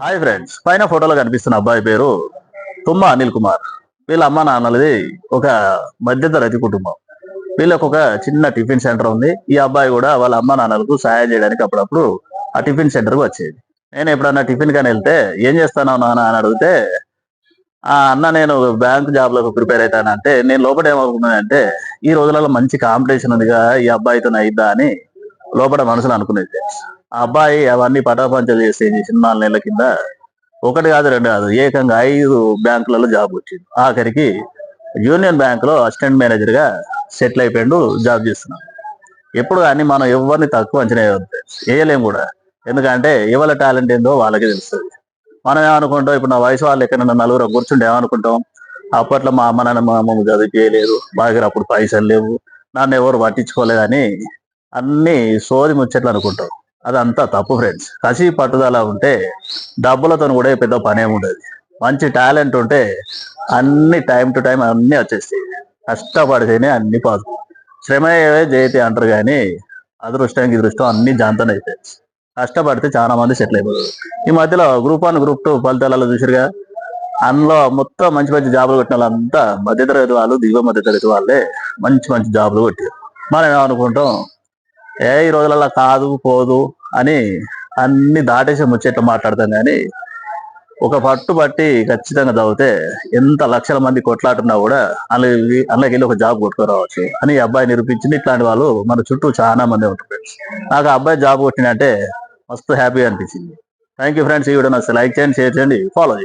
Hi friends, పైన ఫోటోలో కనిపిస్తున్న అబ్బాయి పేరు తుమ్మ అనిల్ కుమార్. వీళ్ళ అమ్మ నాన్నలది ఒక మధ్యతరగతి కుటుంబం. వీళ్ళకి ఒక చిన్న టిఫిన్ సెంటర్ ఉంది. ఈ అబ్బాయి కూడా వాళ్ళ అమ్మ నాన్నలకు సహాయం చేయడానికి అప్పుడప్పుడు ఆ టిఫిన్ సెంటర్కి వచ్చేది. నేను ఎప్పుడన్నా టిఫిన్ కానీ వెళ్తే ఏం చేస్తాను నాన్న అని అడిగితే, ఆ అన్న నేను బ్యాంక్ జాబ్ లకు ప్రిపేర్ అవుతానంటే, నేను లోపల ఏమనుకున్నానంటే ఈ రోజులలో మంచి కాంపిటీషన్ ఉందిగా, ఈ అబ్బాయితో అయిద్దా అని లోపల మనసులో అనుకునేది. ఆ అబ్బాయి అవన్నీ పటాపంచలు చేసి ఏం చేసింది, 4 నెలల కింద ఒకటి కాదు రెండు కాదు ఏకంగా 5 బ్యాంకులలో జాబ్ వచ్చింది. ఆఖరికి యూనియన్ బ్యాంక్ లో అసిస్టెంట్ మేనేజర్ గా సెటిల్ అయిపోయాడు, జాబ్ చేస్తున్నాడు. ఎప్పుడు కానీ మనం ఎవరిని తక్కువ అంచనా వేయలేం కూడా. ఎందుకంటే ఎవరి టాలెంట్ ఏందో వాళ్ళకే తెలుస్తుంది. మనం ఏమనుకుంటాం, ఇప్పుడు నా వయసు వాళ్ళు ఎక్కడైనా నలుగురు కూర్చుంటే ఏమనుకుంటాం, అప్పట్లో మా అమ్మ నాన్న మా అమ్మమ్మ చదువు చేయలేదు, మా దగ్గర అప్పుడు పైసలు లేవు, నన్ను ఎవరు పట్టించుకోలేదని అన్ని సోది ముచ్చట్లు అనుకుంటాం. అదంతా తప్పు ఫ్రెండ్స్. కసి పట్టుదల ఉంటే డబ్బులతో కూడా పెద్ద పనేముండదు. మంచి టాలెంట్ ఉంటే అన్ని టైం టు టైం అన్ని వచ్చేస్తాయి. కష్టపడితేనే అన్ని పాదు. శ్రమయే జయతే అంటారు కానీ అదృష్టం గిదృష్టం అన్ని జాంతన అవుతాయి. కష్టపడితే చాలా మంది సెటిల్ అయిపోతారు. ఈ మధ్యలో గ్రూప్ 1 గ్రూప్ 2 ఫలితాలలో చూసిరుగా, అందులో మొత్తం మంచి మంచి జాబులు కొట్టిన వాళ్ళంతా మధ్యతరగతి వాళ్ళు, దిగువ మధ్యతరగతి వాళ్ళే మంచి మంచి జాబులు కొట్టారు. మనం ఏమనుకుంటాం, ఈ రోజులలో కాదు పోదు అని అన్ని దాటేసి ముచ్చేట్లు మాట్లాడతాం కానీ ఒక పట్టుబట్టి ఖచ్చితంగా చదివితే ఎంత లక్షల మంది కొట్లాడుతున్నా కూడా అందులోకి వెళ్ళి ఒక జాబ్ కొట్టుకురావచ్చు అని ఈ అబ్బాయి నిరూపించింది. ఇట్లాంటి వాళ్ళు మన చుట్టూ చాలా మంది ఉంటారు. నాకు ఆ అబ్బాయి జాబ్ కొట్టినంటే మస్తు హ్యాపీగా అనిపించింది. Thank you friends. ఈ వీడియో నచ్చితే లైక్ చేయండి, షేర్ చేయండి, ఫాలో చేయండి.